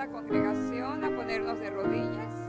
la congregación a ponernos de rodillas.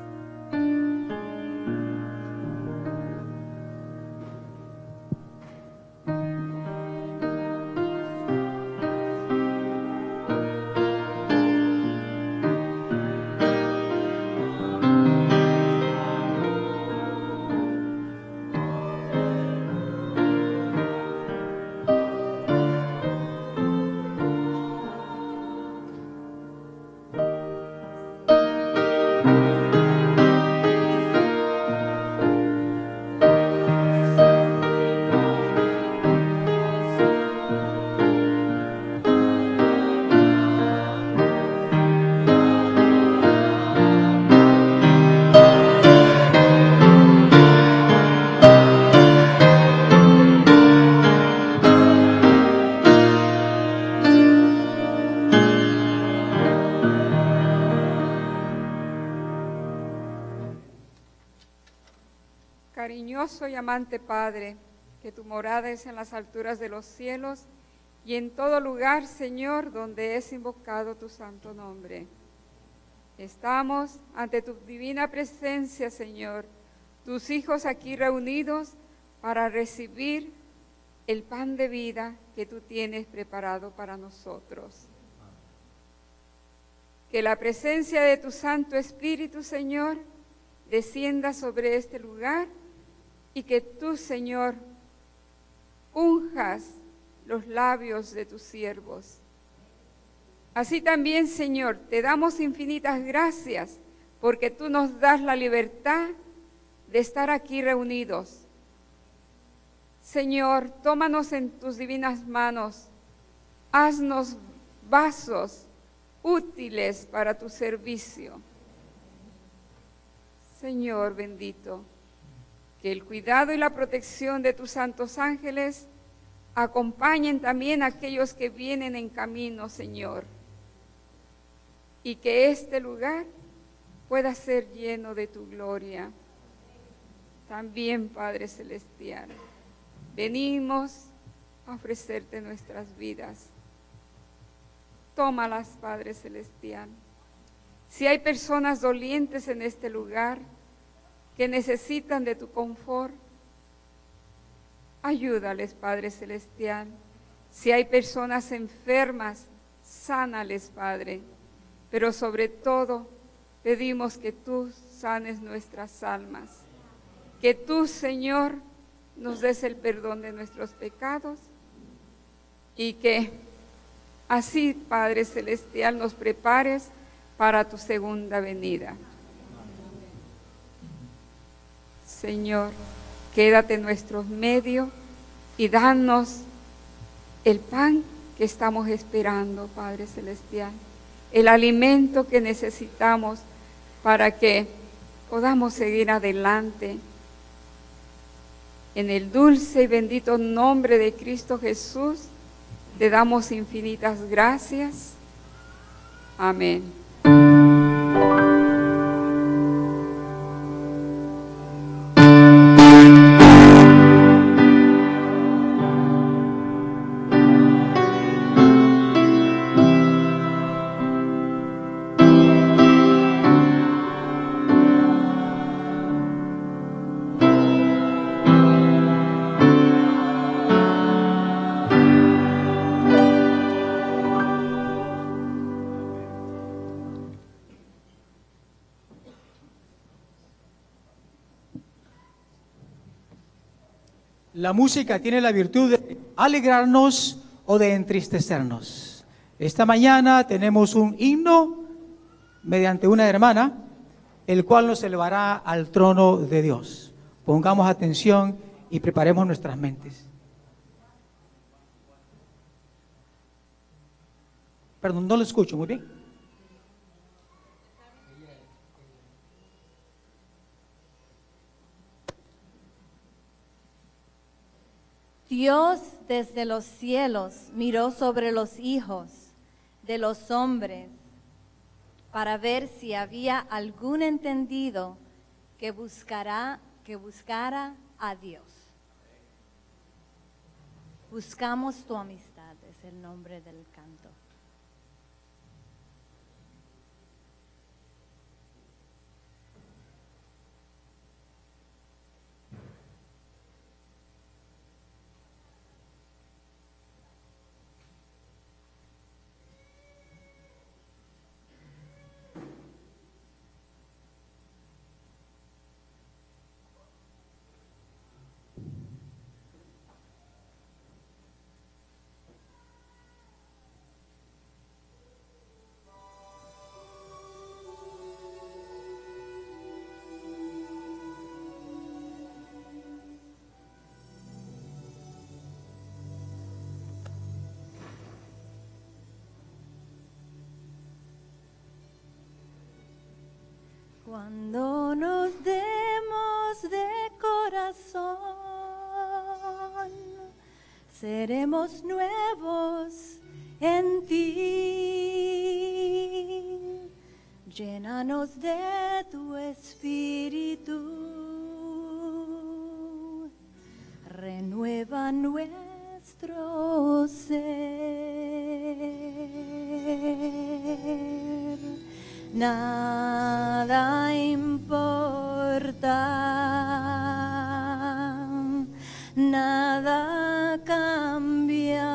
Cariñoso y amante Padre, que tu morada es en las alturas de los cielos y en todo lugar, Señor, donde es invocado tu santo nombre. Estamos ante tu divina presencia, Señor, tus hijos aquí reunidos para recibir el pan de vida que tú tienes preparado para nosotros. Que la presencia de tu Santo Espíritu, Señor, descienda sobre este lugar y que tú, Señor, unjas los labios de tus siervos. Así también, Señor, te damos infinitas gracias porque tú nos das la libertad de estar aquí reunidos. Señor, tómanos en tus divinas manos, haznos vasos útiles para tu servicio. Señor bendito, que el cuidado y la protección de tus santos ángeles acompañen también a aquellos que vienen en camino, Señor, y que este lugar pueda ser lleno de tu gloria. También, Padre Celestial, venimos a ofrecerte nuestras vidas. Tómalas, Padre Celestial. Si hay personas dolientes en este lugar que necesitan de tu confort, ayúdales, Padre Celestial. Si hay personas enfermas, sánales, Padre. Pero sobre todo, pedimos que tú sanes nuestras almas. Que tú, Señor, nos des el perdón de nuestros pecados y que así, Padre Celestial, nos prepares para tu segunda venida. Señor, quédate en nuestros medios y danos el pan que estamos esperando, Padre Celestial, el alimento que necesitamos para que podamos seguir adelante. En el dulce y bendito nombre de Cristo Jesús, te damos infinitas gracias. Amén. La música tiene la virtud de alegrarnos o de entristecernos. Esta mañana tenemos un himno mediante una hermana, el cual nos elevará al trono de Dios. Pongamos atención y preparemos nuestras mentes. Perdón, no lo escucho muy bien. Dios desde los cielos miró sobre los hijos de los hombres para ver si había algún entendido que buscara a Dios. Buscamos tu amistad, es el nombre del canto. Cuando nos demos de corazón, seremos nuevos en ti. Llénanos de tu espíritu, renueva nuestro ser. Nada importa, nada cambia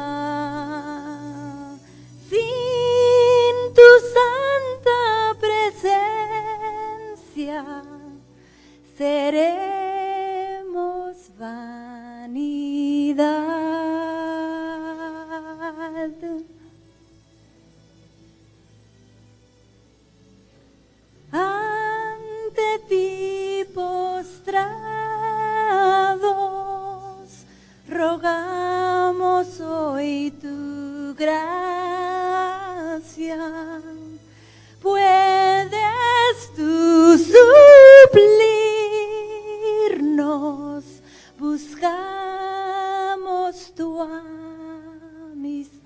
sin tu santa presencia. Seremos vanidad. Ante ti postrados, rogamos hoy tu gracia. Puedes tú suplirnos, buscamos tu amistad.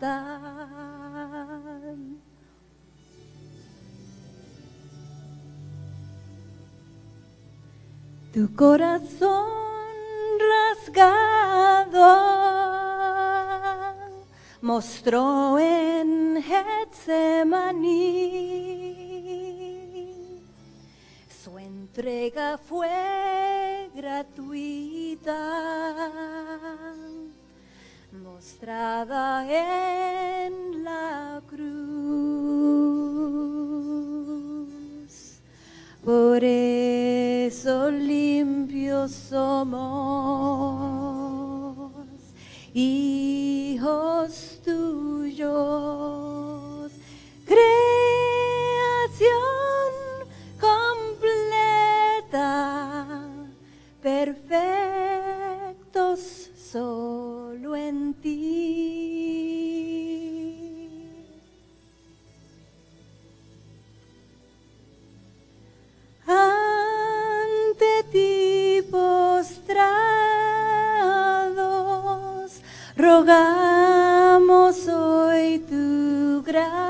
Tu corazón rasgado mostró en Getsemaní. Su entrega fue gratuita, mostrada en la cruz. Por eso limpios somos, hijos tuyos, creación completa, perfectos solo en ti. Ante ti postrados, rogamos hoy tu gracia.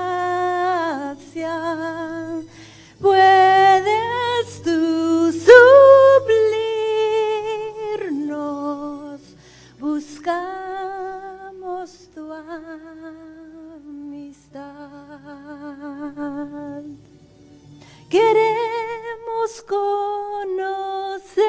Puedes tú suplirnos, buscamos tu amistad. Queremos conocerte,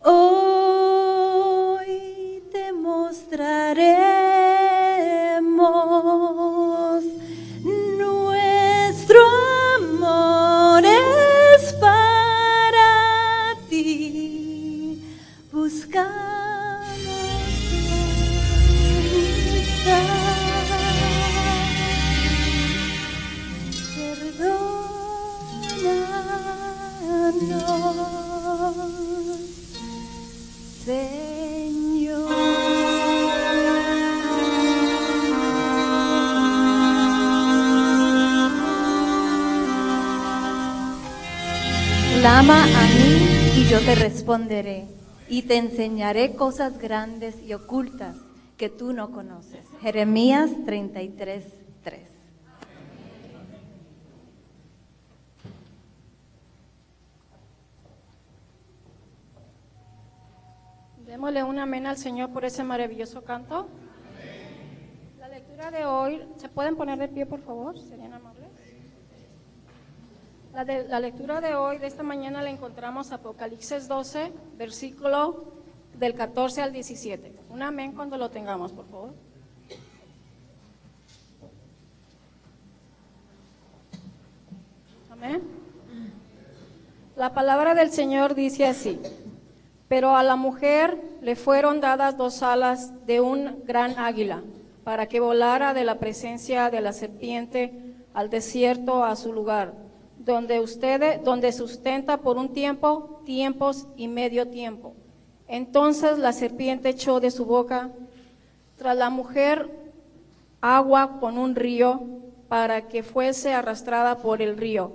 hoy te mostraremos. Nuestro amor es para ti, buscamos tu amistad. Perdónanos, Señor. Clama a mí y yo te responderé, y te enseñaré cosas grandes y ocultas que tú no conoces. Jeremías 33:3. Démosle un amén al Señor por ese maravilloso canto. La lectura de hoy, ¿se pueden poner de pie, por favor? ¿Serían amables? La lectura de hoy, de esta mañana, la encontramos en Apocalipsis 12, versículo del 14 al 17. Un amén cuando lo tengamos, por favor. Amén. La palabra del Señor dice así: pero a la mujer le fueron dadas 2 alas de un gran águila, para que volara de la presencia de la serpiente al desierto, a su lugar, donde sustenta por un tiempo, tiempos y medio tiempo. Entonces la serpiente echó de su boca tras la mujer agua con un río para que fuese arrastrada por el río.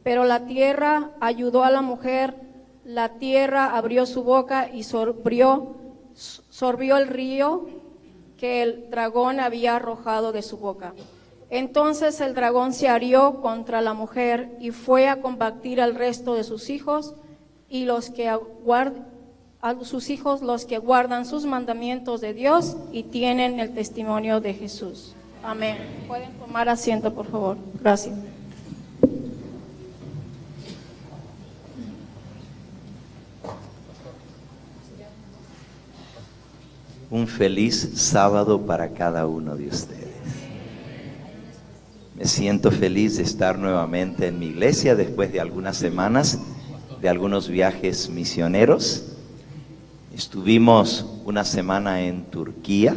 Pero la tierra ayudó a la mujer, la tierra abrió su boca y sorbió el río que el dragón había arrojado de su boca. Entonces el dragón se arió contra la mujer y fue a combatir al resto de sus hijos y los que guardan sus mandamientos de Dios y tienen el testimonio de Jesús. Amén. Pueden tomar asiento, por favor. Gracias. Un feliz sábado para cada uno de ustedes. Me siento feliz de estar nuevamente en mi iglesia después de algunas semanas de algunos viajes misioneros. Estuvimos una semana en Turquía,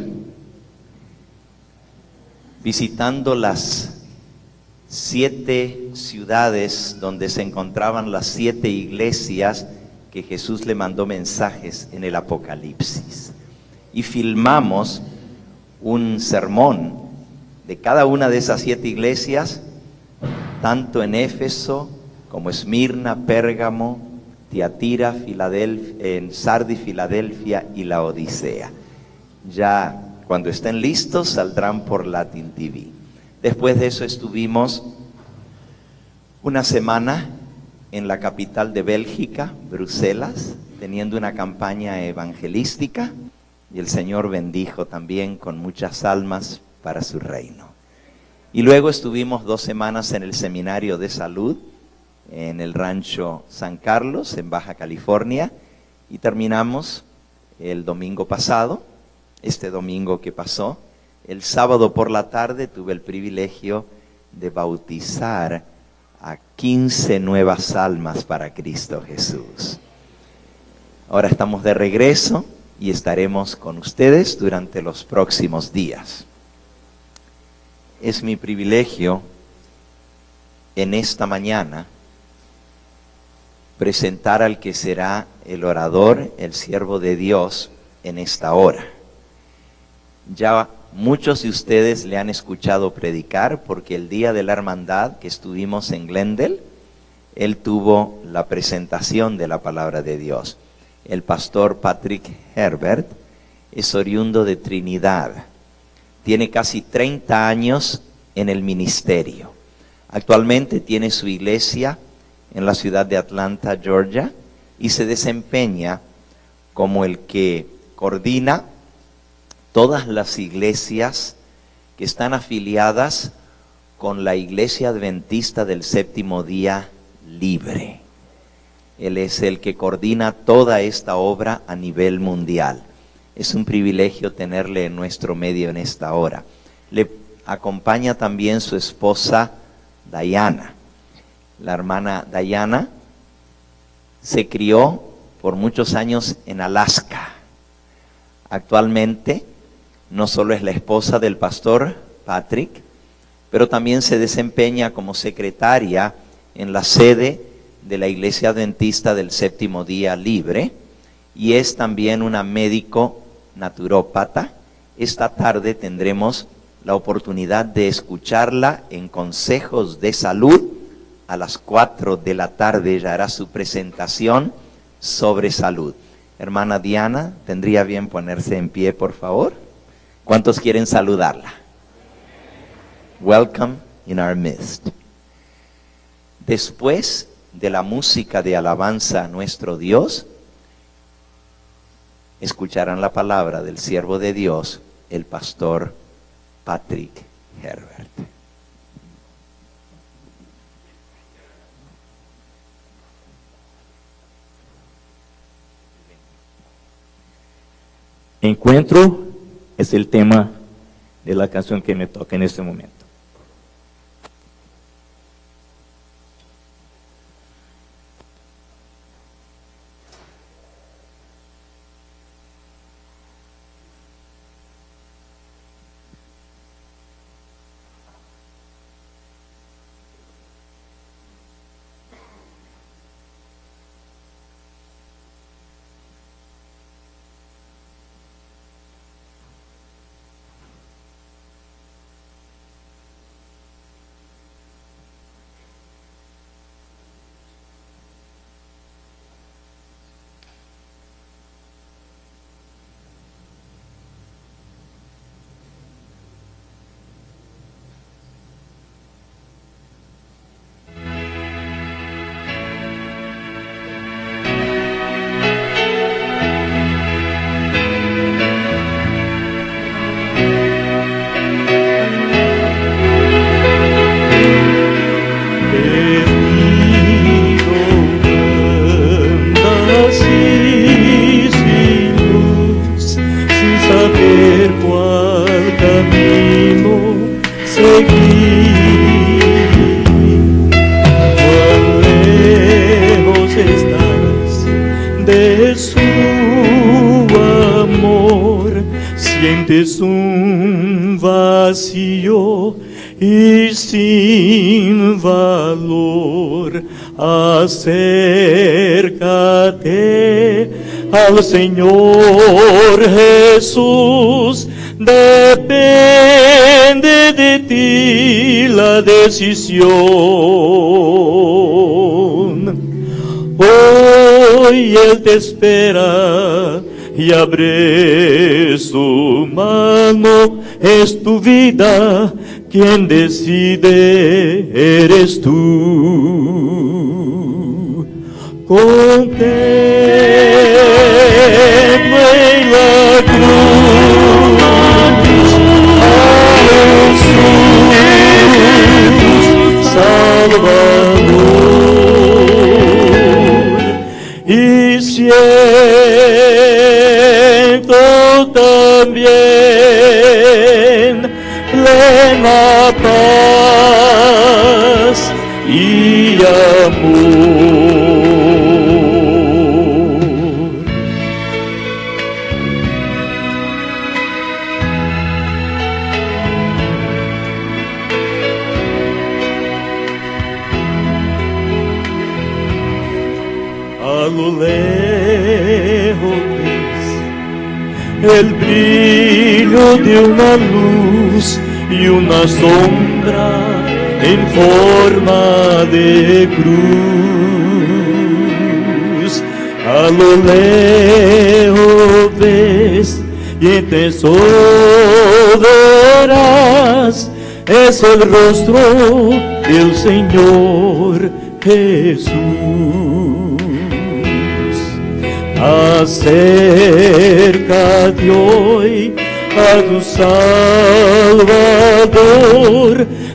visitando las 7 ciudades donde se encontraban las 7 iglesias que Jesús le mandó mensajes en el Apocalipsis. Y filmamos un sermón de cada una de esas 7 iglesias, tanto en Éfeso como Esmirna, Pérgamo, Tiatira, en Sardis, Filadelfia y la Odisea. Ya cuando estén listos saldrán por Latin TV. Después de eso estuvimos una semana en la capital de Bélgica, Bruselas, teniendo una campaña evangelística, y el Señor bendijo también con muchas almas para su reino. Y luego estuvimos 2 semanas en el seminario de salud en el rancho San Carlos, en Baja California, y terminamos el domingo pasado, este domingo que pasó. El sábado por la tarde tuve el privilegio de bautizar a 15 nuevas almas para Cristo Jesús. Ahora estamos de regreso y estaremos con ustedes durante los próximos días. Es mi privilegio en esta mañana presentar al que será el orador, el siervo de Dios en esta hora. Ya muchos de ustedes le han escuchado predicar, porque el día de la hermandad que estuvimos en Glendale, él tuvo la presentación de la palabra de Dios. El pastor Patrick Herbert es oriundo de Trinidad. Tiene casi 30 años en el ministerio. Actualmente tiene su iglesia en la ciudad de Atlanta, Georgia, y se desempeña como el que coordina todas las iglesias que están afiliadas con la Iglesia Adventista del Séptimo Día Libre. Él es el que coordina toda esta obra a nivel mundial. Es un privilegio tenerle en nuestro medio en esta hora. Le acompaña también su esposa Diana. La hermana Diana se crió por muchos años en Alaska. Actualmente no solo es la esposa del pastor Patrick, pero también se desempeña como secretaria en la sede de la Iglesia Adventista del Séptimo Día Libre, y es también una médico naturópata. Esta tarde tendremos la oportunidad de escucharla en consejos de salud. A las 4 de la tarde ella hará su presentación sobre salud. Hermana Diana, ¿tendría bien ponerse en pie, por favor? ¿Cuántos quieren saludarla? Welcome in our midst. Después de la música de alabanza a nuestro Dios, escucharán la palabra del siervo de Dios, el pastor Patrick Herbert. Encuentro es el tema de la canción que me toca en este momento. sientes un vacío y sin valor, acércate al Señor Jesús. Depende de ti la decisión. Hoy Él te espera y abre su mano. Es tu vida, quien decide eres tú. Contemplo en la cruz a Jesús Salvador, y siento también plena paz y amor. A lo lejos el brillo de una luz y una sombra en forma de cruz. A lo lejos ves y intenso verás, es el rostro del Señor Jesús. Acércate hoy a tu Salvador,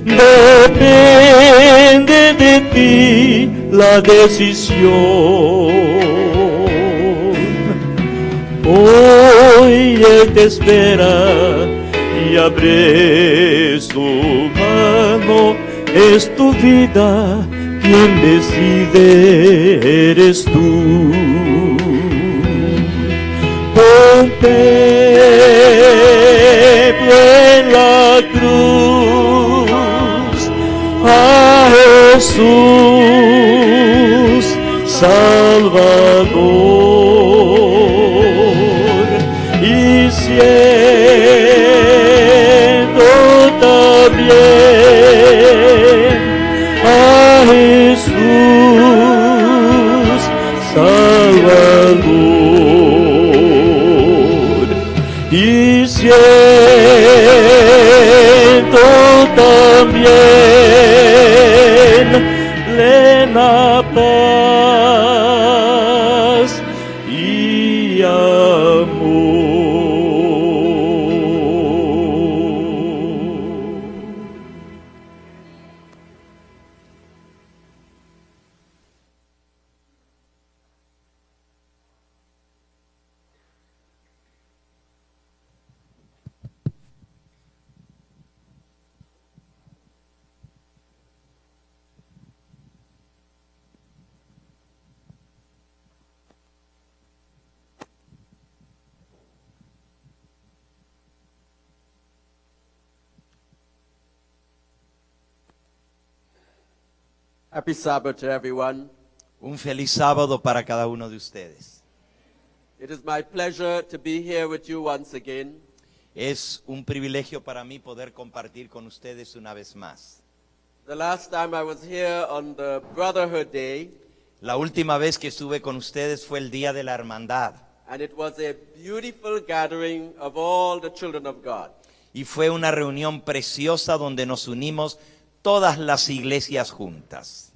depende de ti la decisión. Hoy Él te espera y abre su mano. Es tu vida, quien decide eres tú. Contemplo en la cruz a Jesús Salvador, y siento también a Jesús Salvador, y siento también plena paz y amor. Happy Sabbath to everyone. Un feliz sábado para cada uno de ustedes. It is my pleasure to be here with you once again. Es un privilegio para mí poder compartir con ustedes una vez más. The last time I was here on the Brotherhood Day, La última vez que estuve con ustedes fue el Día de la Hermandad and it was a beautiful gathering of all the children of God. y fue una reunión preciosa donde nos unimos todas las iglesias juntas.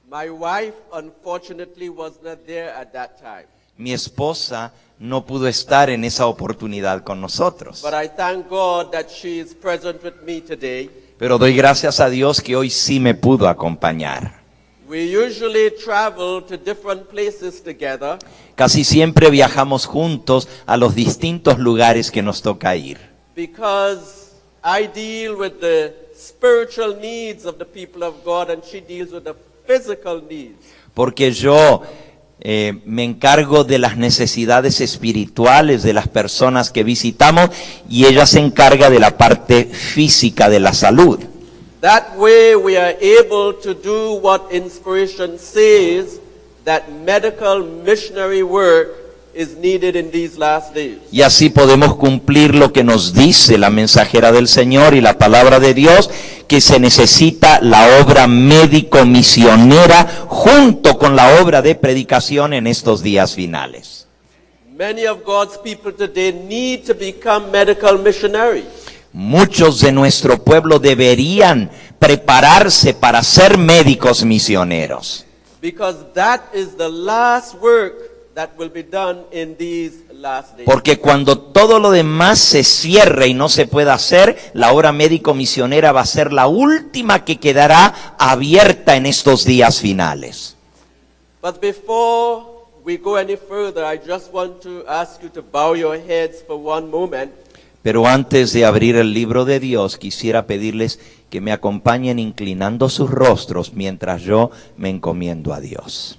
My wife, unfortunately, was not there at that time. Mi esposa no pudo estar en esa oportunidad con nosotros, But I thank God that she is present with me today. pero doy gracias a Dios que hoy sí me pudo acompañar. We usually travel to different places together, Casi siempre viajamos juntos a los distintos lugares que nos toca ir, because I deal with the spiritual needs of the people of God and she deals with the physical needs. porque yo me encargo de las necesidades espirituales de las personas que visitamos y ella se encarga de la parte física de la salud. That way we are able to do what inspiration says, that medical missionary work is needed in these last days. Y así podemos cumplir lo que nos dice la mensajera del Señor y la palabra de Dios, que se necesita la obra médico-misionera junto con la obra de predicación en estos días finales. Many of God's people today need to become medical missionaries. Muchos de nuestro pueblo deberían prepararse para ser médicos misioneros. Because that is the last work that will be done in these last days. Porque cuando todo lo demás se cierre y no se pueda hacer, la obra médico-misionera va a ser la última que quedará abierta en estos días finales. But before we go any further, I just want to ask you to bow your heads for one moment. Pero antes de abrir el libro de Dios, quisiera pedirles que me acompañen inclinando sus rostros mientras yo me encomiendo a Dios.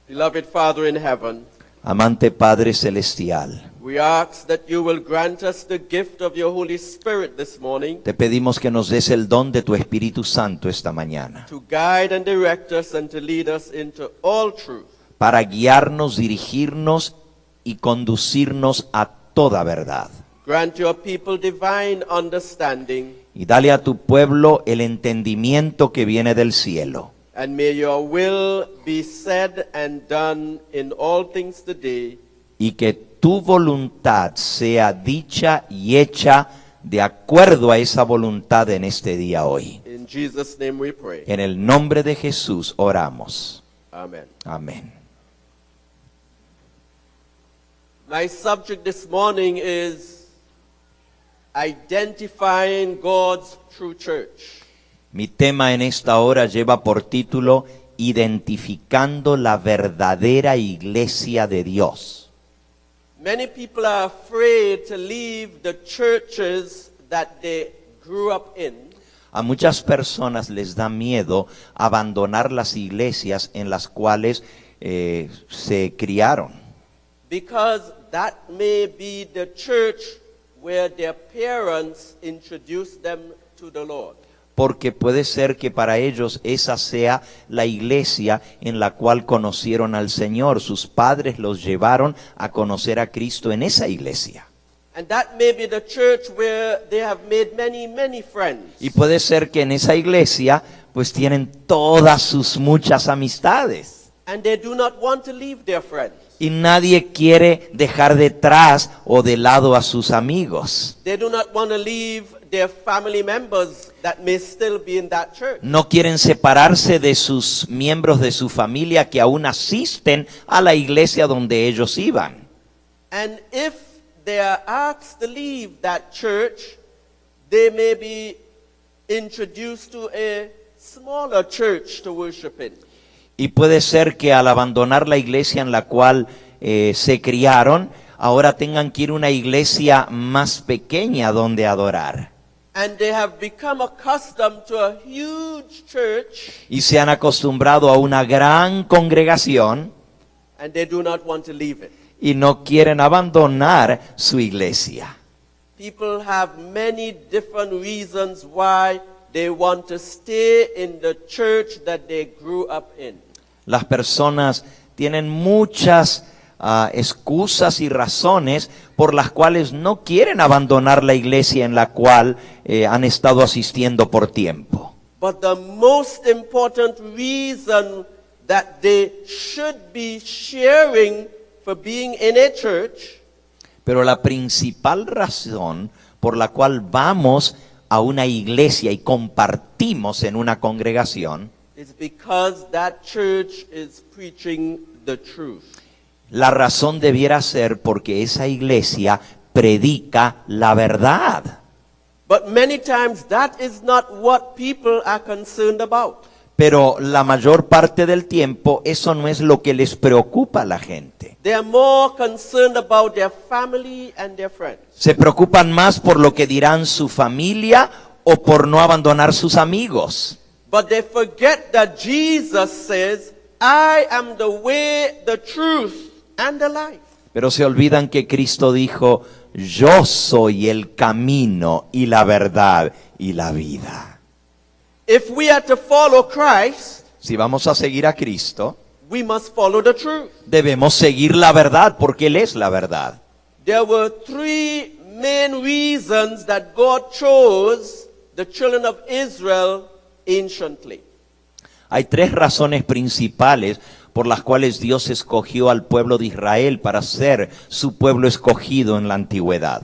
Beloved Father in heaven, Amante Padre Celestial, we ask that you will grant us the gift of your Holy Spirit this morning te pedimos que nos des el don de tu Espíritu Santo esta mañana, to guide and direct us and to lead us into all truth. para guiarnos, dirigirnos y conducirnos a toda verdad. Grant your people divine understanding, Y dale a tu pueblo el entendimiento que viene del cielo. and may your will be said and done in all things today. Y que tu voluntad sea dicha y hecha de acuerdo a esa voluntad en este día hoy. In Jesus' name we pray. En el nombre de Jesús oramos. Amen. Amén. My subject this morning is identifying God's true church. Mi tema en esta hora lleva por título Identificando la verdadera iglesia de Dios. Many people are afraid to leave the churches that they grew up in A muchas personas les da miedo abandonar las iglesias en las cuales se criaron, because that may be the church where their parents introduced them to the Lord. porque puede ser que para ellos esa sea la iglesia en la cual conocieron al Señor. Sus padres los llevaron a conocer a Cristo en esa iglesia. And that may be the church where they have made many, many friends. Y puede ser que en esa iglesia pues tienen todas sus muchas amistades. And they do not want to leave their friends. Y nadie quiere dejar detrás o de lado a sus amigos. They do not want to leave their family members that may still be in that church. No quieren separarse de sus miembros de su familia que aún asisten a la iglesia donde ellos iban. And if they are asked to leave that church, they may be introduced to a smaller church to worship in. Y puede ser que al abandonar la iglesia en la cual se criaron, ahora tengan que ir a una iglesia más pequeña donde adorar. And they have become accustomed to a huge church, Y se han acostumbrado a una gran congregación and they do not want to leave it. y no quieren abandonar su iglesia. People have many different reasons why they want to stay in the church that they grew up in. Las personas tienen muchas excusas y razones por las cuales no quieren abandonar la iglesia en la cual han estado asistiendo por tiempo. But the most important reason that they should be sharing for being in a church Pero la principal razón por la cual vamos a una iglesia y compartimos en una congregación, is because that church is preaching the truth. la razón debiera ser porque esa iglesia predica la verdad. But many times that is not what people are concerned about. Pero la mayor parte del tiempo eso no es lo que les preocupa a la gente. They are more concerned about their family and their friends. Se preocupan más por lo que dirán su familia o por no abandonar sus amigos. But they forget that Jesus says, I am the way, the truth, and the life. Pero se olvidan que Cristo dijo, yo soy el camino y la verdad y la vida. If we are to follow Christ, Si vamos a seguir a Cristo, we must follow the truth. debemos seguir la verdad porque Él es la verdad. There were three main reasons that God chose the children of Israel anciently. Hay tres razones principales por las cuales Dios escogió al pueblo de Israel para ser su pueblo escogido en la antigüedad.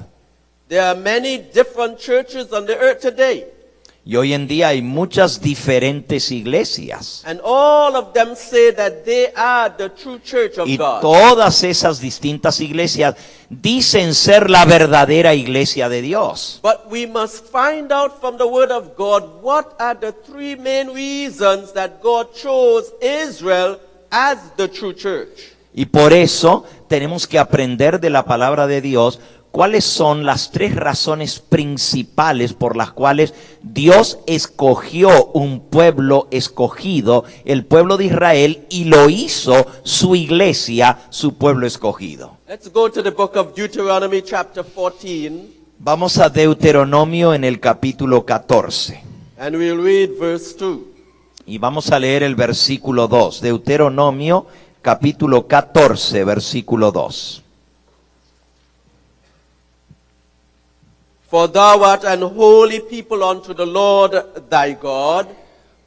There are many different churches on the earth today, Y hoy en día hay muchas diferentes iglesias. and all of them say that they are the true church of Y God. todas esas distintas iglesias dicen ser la verdadera iglesia de Dios. But we must find out from the Word of God what are the three main reasons that God chose Israel as the true church. Y por eso tenemos que aprender de la palabra de Dios cuáles son las tres razones principales por las cuales Dios escogió un pueblo escogido, el pueblo de Israel, y lo hizo su iglesia, su pueblo escogido. Let's go to the book of Deuteronomy chapter 14, Vamos a Deuteronomio en el capítulo 14 and we'll read verse 2. y vamos a leer el versículo 2. Deuteronomio capítulo 14, versículo 2. For thou art an holy people unto the Lord thy God,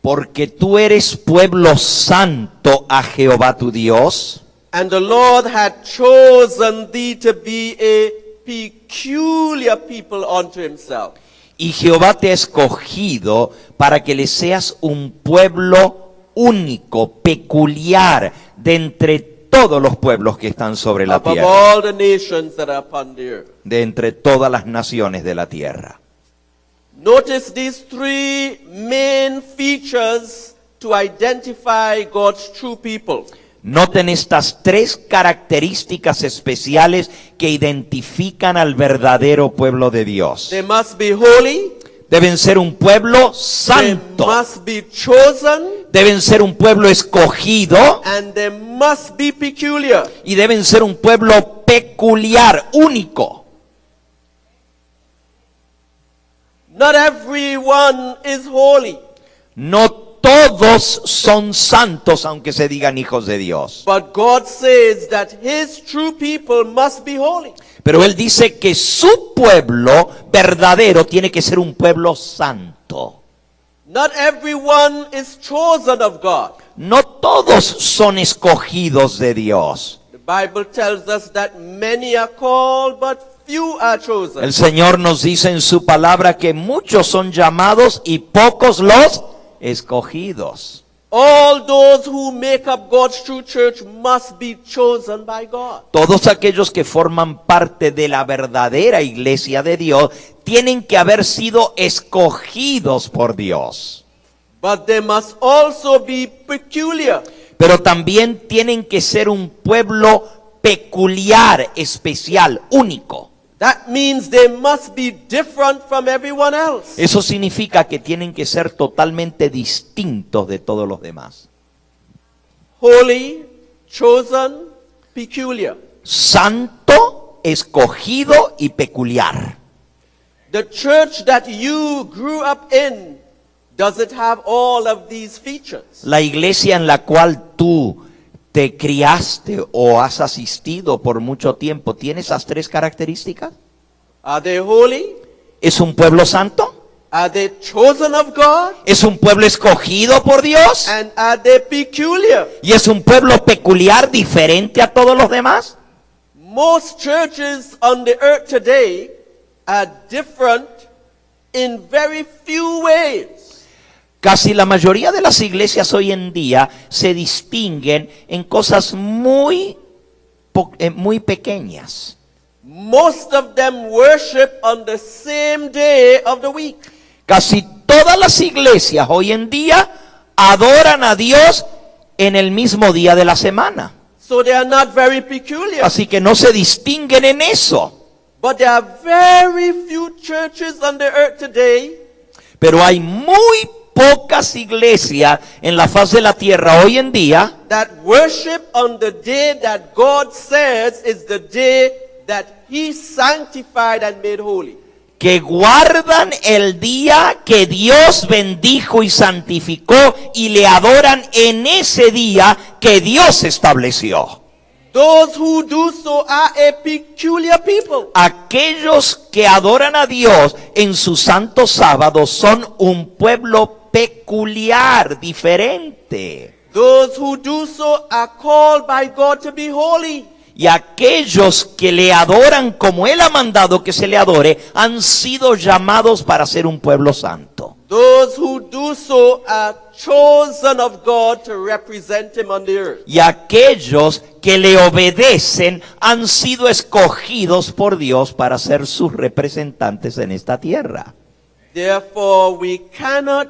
Porque tú eres pueblo santo a Jehová tu Dios, and the Lord hath chosen thee to be a peculiar people unto himself. y Jehová te ha escogido para que le seas un pueblo único, peculiar, de entre todos los pueblos que están sobre la Above tierra, all the nations that are upon the earth. de entre todas las naciones de la tierra. Notice these three main features to identify God's true people. Noten estas tres características especiales que identifican al verdadero pueblo de Dios. They must be holy, Deben ser un pueblo they santo, must be chosen, deben ser un pueblo escogido and they must be peculiar. y deben ser un pueblo peculiar, único. Not everyone is holy, No todos son santos, aunque se digan hijos de Dios. but God says that his true people must be holy. Pero Él dice que su pueblo verdadero tiene que ser un pueblo santo. Not everyone is chosen of God. No todos son escogidos de Dios. The Bible tells us that many are called, but few are chosen. El Señor nos dice en su palabra que muchos son llamados y pocos los escogidos. All those who make up God's true church must be chosen by God. Todos aquellos que forman parte de la verdadera iglesia de Dios tienen que haber sido escogidos por Dios. But they must also be peculiar. Pero también tienen que ser un pueblo peculiar, especial, único. That means they must be different from everyone else. Eso significa que tienen que ser totalmente distintos de todos los demás. Holy, chosen, peculiar. Santo, escogido y peculiar. The church that you grew up in, does it have all of these features? La iglesia en la cual tú te criaste o has asistido por mucho tiempo, ¿tiene esas tres características? Are they holy? ¿Es un pueblo santo? Are they chosen of God? ¿Es un pueblo escogido por Dios? And are they peculiar? ¿Y es un pueblo peculiar, diferente a todos los demás? Most churches on the earth today are different in very few ways. Casi la mayoría de las iglesias hoy en día se distinguen en cosas muy pequeñas. Most of them worship on the same day of the week. Casi todas las iglesias hoy en día adoran a Dios en el mismo día de la semana. So they are not very peculiar. Así que no se distinguen en eso. But there are very few churches on the earth today Pero hay muy pocas iglesias en la faz de la tierra hoy en día that worship on the day that God says is the day that He sanctified and made holy. Que guardan el día que Dios bendijo y santificó y le adoran en ese día que Dios estableció. Those who do so are a peculiar people. Aquellos que adoran a Dios en su santo sábado son un pueblo peculiar, diferente. Those who do so are called by God to be holy. Y aquellos que le adoran como Él ha mandado que se le adore, han sido llamados para ser un pueblo santo. Those who do so are chosen of God to represent Him on the earth. Y aquellos que le obedecen han sido escogidos por Dios para ser sus representantes en esta tierra. Therefore, we cannot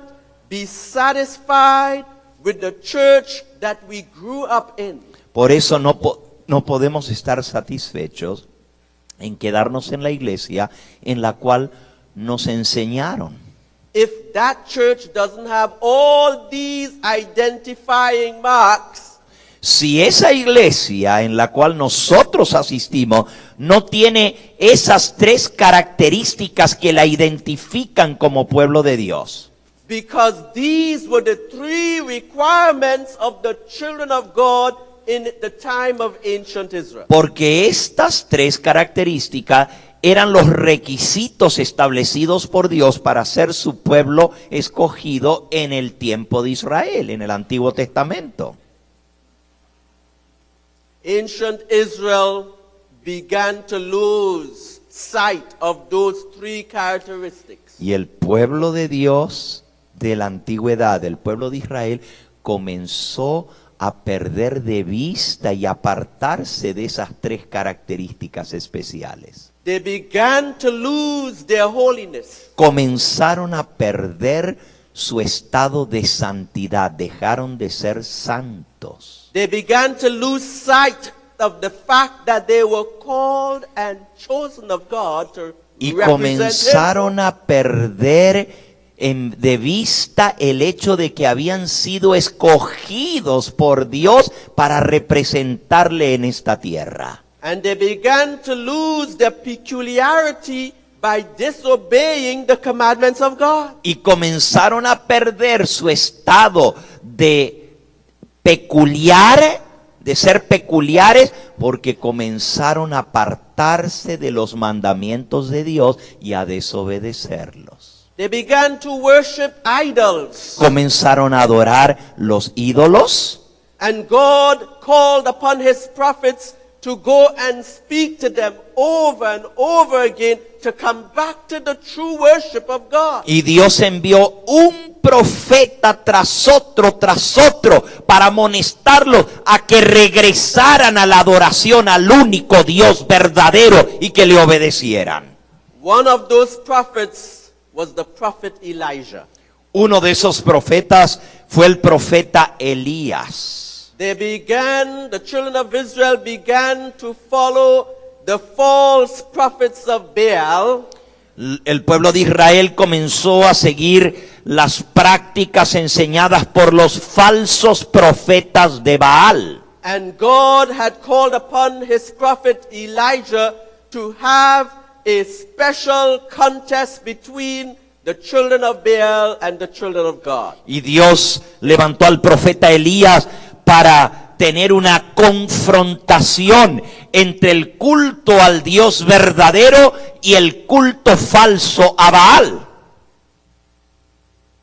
be satisfied with the church that we grew up in. Por eso no podemos estar satisfechos en quedarnos en la iglesia en la cual nos enseñaron. If that church doesn't have all these identifying marks, Si esa iglesia en la cual nosotros asistimos no tiene esas tres características que la identifican como pueblo de Dios, because these were the three requirements of the children of God in the time of ancient Israel. porque estas tres características eran los requisitos establecidos por Dios para ser su pueblo escogido en el tiempo de Israel, en el Antiguo Testamento. Ancient Israel began to lose sight of those three characteristics. Y el pueblo de Dios de la antigüedad, el pueblo de Israel, comenzó a perder de vista y apartarse de esas tres características especiales. They began to lose their holiness. Comenzaron a perder su estado de santidad, dejaron de ser santos. They began to lose sight of the fact that they were called and chosen of God to Y represent Him. comenzaron a perder de vista el hecho de que habían sido escogidos por Dios para representarle en esta tierra. And they began to lose their peculiarity by disobeying the commandments of God. Y comenzaron a perder su estado de peculiar, de ser peculiares, porque comenzaron a apartarse de los mandamientos de Dios y a desobedecerlos. They began to worship idols. Comenzaron a adorar los ídolos. And God called upon His prophets to go and speak to them over and over again to come back to the true worship of God. Y Dios envió un profeta tras otro para amonestarlos a que regresaran a la adoración al único Dios verdadero y que le obedecieran. One of those prophets was the prophet Elijah. Uno de esos profetas fue el profeta Elías. The children of Israel began to follow the false prophets of Baal. El pueblo de Israel comenzó a seguir las prácticas enseñadas por los falsos profetas de Baal. And God had called upon His prophet Elijah to have a special contest between the children of Baal and the children of God. Y Dios levantó al profeta Elías para tener una confrontación entre el culto al Dios verdadero y el culto falso a Baal.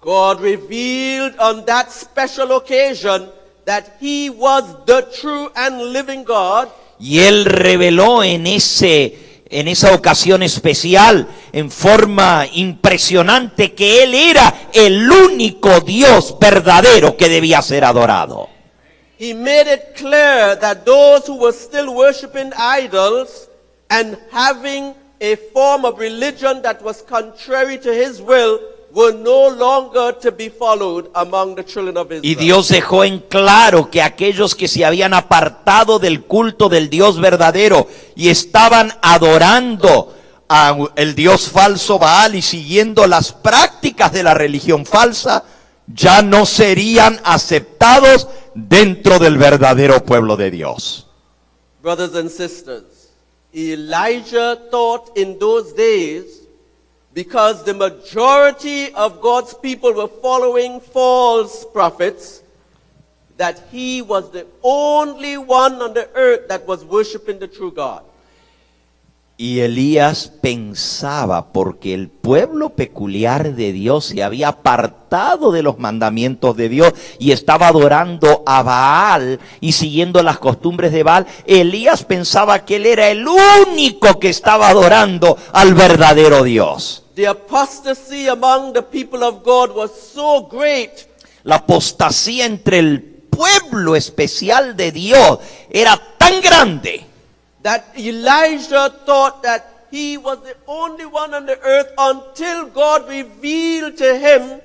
God revealed on that special occasion that He was the true and living God. Y Él reveló en esa ocasión especial, en forma impresionante, que Él era el único Dios verdadero que debía ser adorado. He made it clear that those who were still worshiping idols and having a form of religion that was contrary to His will were no longer to be followed among the children of Israel. Y Dios dejó en claro que aquellos que se habían apartado del culto del Dios verdadero y estaban adorando al Dios falso Baal y siguiendo las prácticas de la religión falsa, ya no serían aceptados dentro del verdadero pueblo de Dios. Brothers and sisters, Elijah thought in those days, because the majority of God's people were following false prophets, that he was the only one on the earth that was worshiping the true God. Y Elías pensaba, porque el pueblo peculiar de Dios se había apartado de los mandamientos de Dios y estaba adorando a Baal y siguiendo las costumbres de Baal, Elías pensaba que él era el único que estaba adorando al verdadero Dios. The apostasy among the people of God was so great La apostasía entre el pueblo especial de Dios era tan grande that Elijah thought that he was the only one on the earth until God revealed to him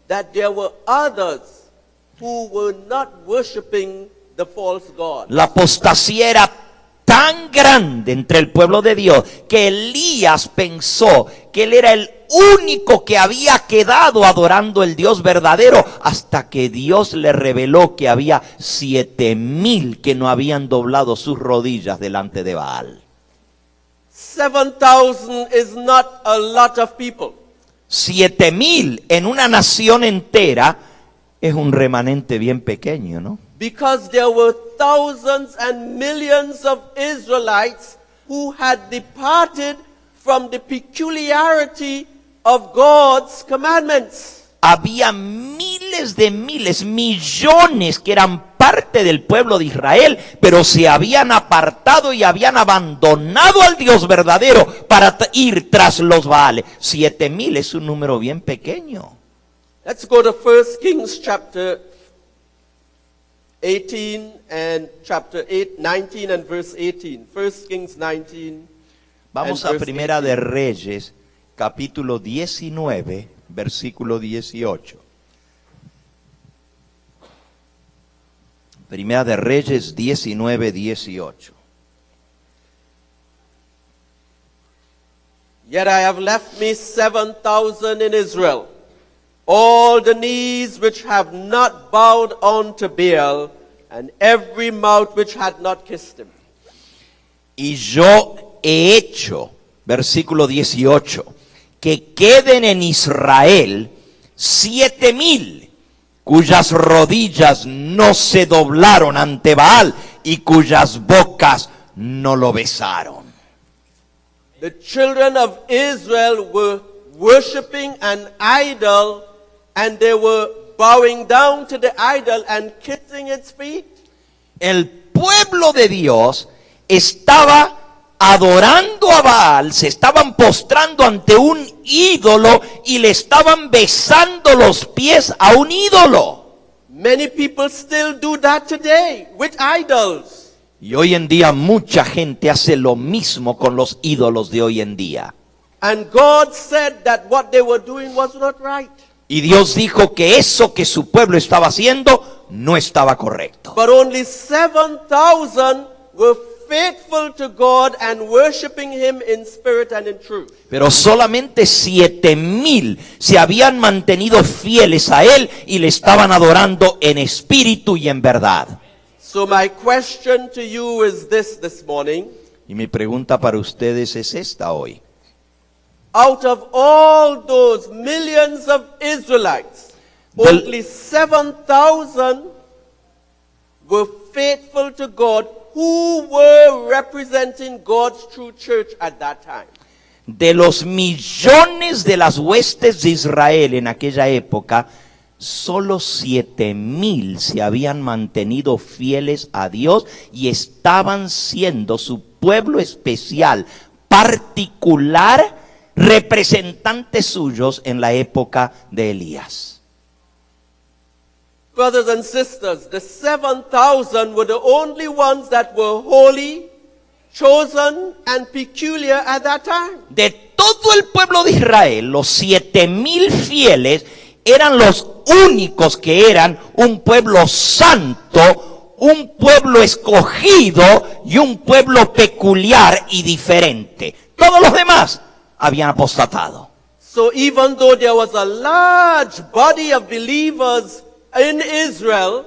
that there were others who were not worshiping the false God. La apostasía era tan grande entre el pueblo de Dios que Elías pensó que él era el único que había quedado adorando el Dios verdadero, hasta que Dios le reveló que había 7,000 que no habían doblado sus rodillas delante de Baal. 7,000 is not a lot of people. 7,000 en una nación entera es un remanente bien pequeño, ¿no? Because there were thousands and millions of Israelites who had departed from the peculiarity of God's commandments. Había miles, millones que eran parte del pueblo de Israel, pero se habían apartado y habían abandonado al Dios verdadero para ir tras los Baales. 7,000 es un número bien pequeño. Let's go to 1 Kings chapter 18 and chapter 19 and verse 18. 1 Kings 19. Vamos a Primera de Reyes, capítulo 19, versículo 18. Primera de Reyes 19, 18. Yet I have left me 7,000 in Israel, all the knees which have not bowed unto Baal, and every mouth which had not kissed him. Y yo he hecho, versículo 18, que queden en Israel 7,000 cuyas rodillas no se doblaron ante Baal y cuyas bocas no lo besaron. The children of Israel were worshiping an idol, and they were bowing down to the idol and kissing its feet. El pueblo de Dios estaba adorando a Baal, se estaban postrando ante un ídolo y le estaban besando los pies a un ídolo. Many people still do that today with idols. Y hoy en día mucha gente hace lo mismo con los ídolos de hoy en día. And God said that what they were doing was not right. Y Dios dijo que eso que su pueblo estaba haciendo no estaba correcto. But only 7,000 were faithful to God and worshiping Him in spirit and in truth. Pero solamente 7,000 se habían mantenido fieles a Él y le estaban adorando en espíritu y en verdad. So my question to you is this morning. Y mi pregunta para ustedes es esta hoy. Out of all those millions of Israelites, only 7,000 were faithful to God, who were representing God's true church at that time. De los millones de las huestes de Israel en aquella época, solo 7,000 se habían mantenido fieles a Dios y estaban siendo su pueblo especial, particular, representantes suyos en la época de Elías. Brothers and sisters, the 7,000 were the only ones that were holy, chosen, and peculiar at that time. De todo el pueblo de Israel, los 7,000 fieles eran los únicos que eran un pueblo santo, un pueblo escogido y un pueblo peculiar y diferente. Todos los demás habían apostatado. So even though there was a large body of believers in Israel,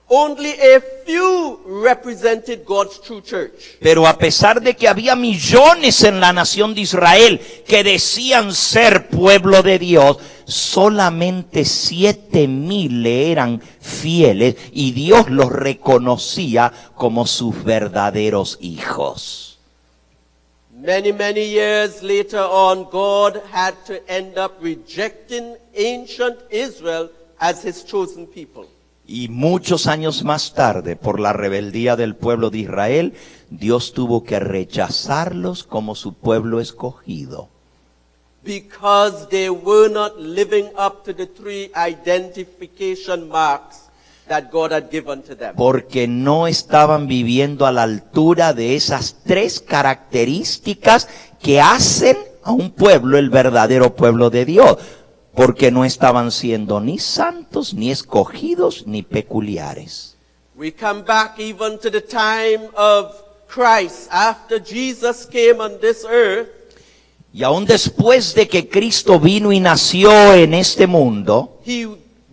only a few represented God's true church. Pero a pesar de que había millones en la nación de Israel que decían ser pueblo de Dios, solamente 7,000 le eran fieles y Dios los reconocía como sus verdaderos hijos. Many years later on, God had to end up rejecting ancient Israel as his chosen people. Y muchos años más tarde, por la rebeldía del pueblo de Israel, Dios tuvo que rechazarlos como su pueblo escogido. Because they were not living up to the 3 identification marks that God had given to them. Porque no estaban viviendo a la altura de esas 3 características que hacen a un pueblo el verdadero pueblo de Dios. Porque no estaban siendo ni santos, ni escogidos, ni peculiares. We come back even to the time of Christ, after Jesus came on this earth. Y aún después de que Cristo vino y nació en este mundo, He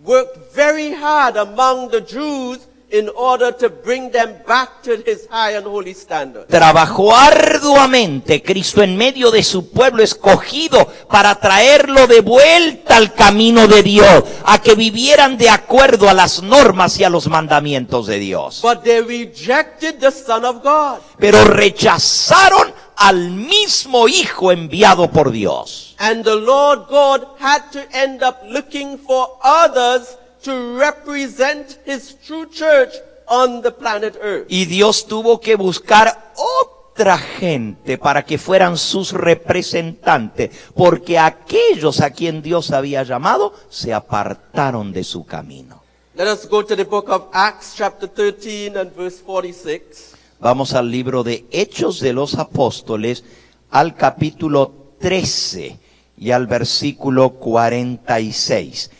worked very hard among the Jews in order to bring them back to his high and holy standard. trabajó arduamente Cristo en medio de su pueblo escogido para traerlo de vuelta al camino de Dios, a que vivieran de acuerdo a las normas y a los mandamientos de Dios. But they rejected the Son of God. Pero rechazaron al mismo Hijo enviado por Dios. And the Lord God had to end up looking for others to represent his true church on the planet Earth. Y Dios tuvo que buscar otra gente para que fueran sus representantes, porque aquellos a quien Dios había llamado se apartaron de su camino. Let us go to the book of Acts chapter 13 and verse 46. Vamos al libro de Hechos de los Apóstoles, al capítulo 13 y al versículo 46.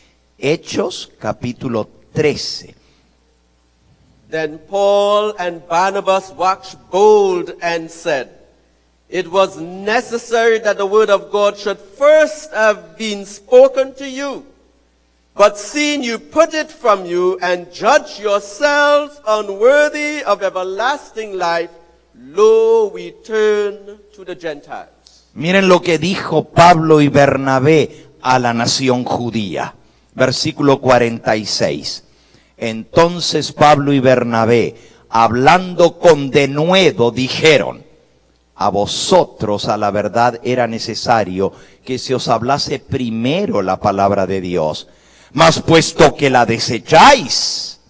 Hechos, capítulo 13. Then Paul and Barnabas waxed bold and said, it was necessary that the word of God should first have been spoken to you. But seeing you put it from you and judge yourselves unworthy of everlasting life, lo, we turn to the Gentiles. Miren lo que dijo Pablo y Bernabé a la nación judía. Versículo 46. Entonces Pablo y Bernabé, hablando con denuedo, dijeron: a vosotros a la verdad era necesario que se os hablase primero la palabra de Dios. Mas puesto que la desecháis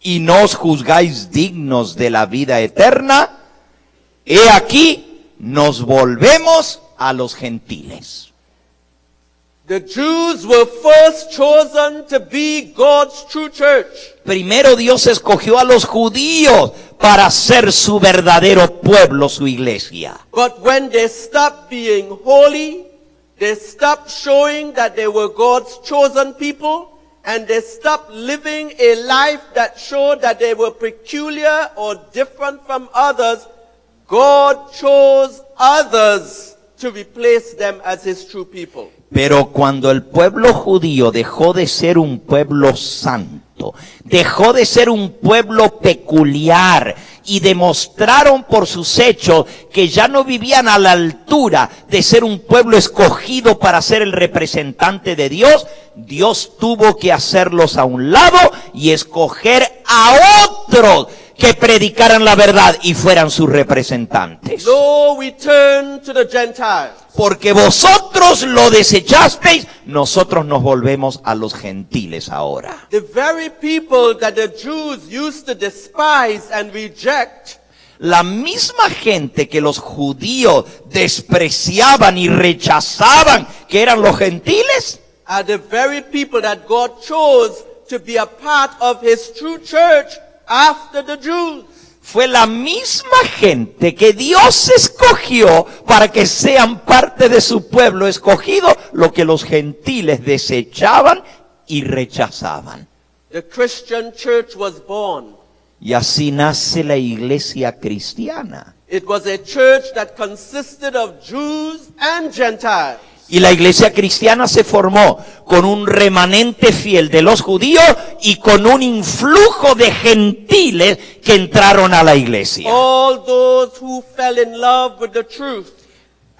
y no os juzgáis dignos de la vida eterna, he aquí nos volvemos a los gentiles. The Jews were first chosen to be God's true church. Primero Dios escogió a los judíos para ser su verdadero pueblo, su iglesia. But when they stopped being holy, they stopped showing that they were God's chosen people, and they stopped living a life that showed that they were peculiar or different from others, God chose others to replace them as his true people. Pero cuando el pueblo judío dejó de ser un pueblo santo, dejó de ser un pueblo peculiar, y demostraron por sus hechos que ya no vivían a la altura de ser un pueblo escogido para ser el representante de Dios, Dios tuvo que hacerlos a un lado y escoger a otros que predicaran la verdad y fueran sus representantes. No, we turn to the Gentiles. Porque vosotros lo desechasteis, nosotros nos volvemos a los gentiles ahora. The very people that the Jews used to despise and reject, La misma gente que los judíos despreciaban y rechazaban, que eran los gentiles, are the very people that God chose to be a part of his true church after the Jews. fue la misma gente que Dios escogió para que sean parte de su pueblo escogido, lo que los gentiles desechaban y rechazaban. The Christian church was born. Y así nace la iglesia cristiana. It was a church that consisted of Jews and Gentiles. Y la iglesia cristiana se formó con un remanente fiel de los judíos y con un influjo de gentiles que entraron a la iglesia. All those who fell in love with the truth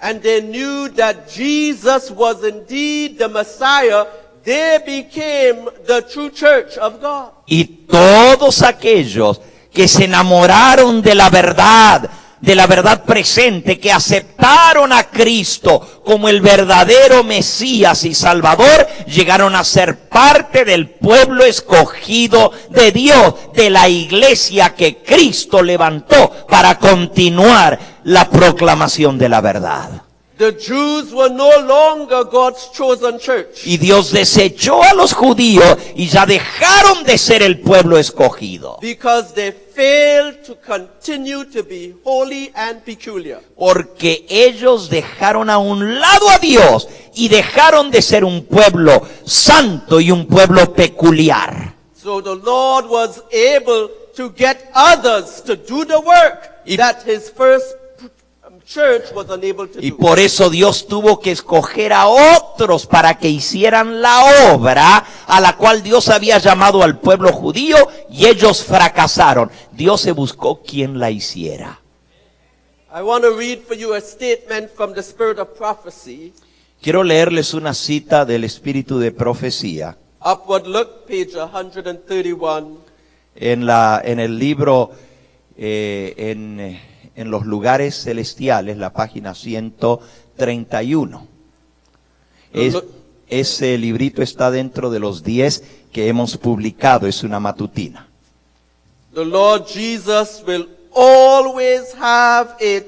and they knew that Jesus was indeed the Messiah, they became the true church of God. Y todos aquellos que se enamoraron de la verdad presente, que aceptaron a Cristo como el verdadero Mesías y Salvador, llegaron a ser parte del pueblo escogido de Dios, de la iglesia que Cristo levantó para continuar la proclamación de la verdad. The Jews were no longer God's chosen church. Y Dios desechó a los judíos y ya dejaron de ser el pueblo escogido. Because they failed to continue to be holy and peculiar. Porque ellos dejaron a un lado a Dios y dejaron de ser un pueblo santo y un pueblo peculiar. So the Lord was able to get others to do the work that his first church was unable to Y do. por eso Dios tuvo que escoger a otros para que hicieran la obra a la cual Dios había llamado al pueblo judío, y ellos fracasaron. Dios se buscó quien la hiciera. I want to read for you a statement from the spirit of prophecy. Quiero leerles una cita del espíritu de profecía Upward Look, page 131. en el libro en los lugares celestiales, la página 131. Ese librito está dentro de los 10 que hemos publicado, es una matutina. The Lord Jesus will always have a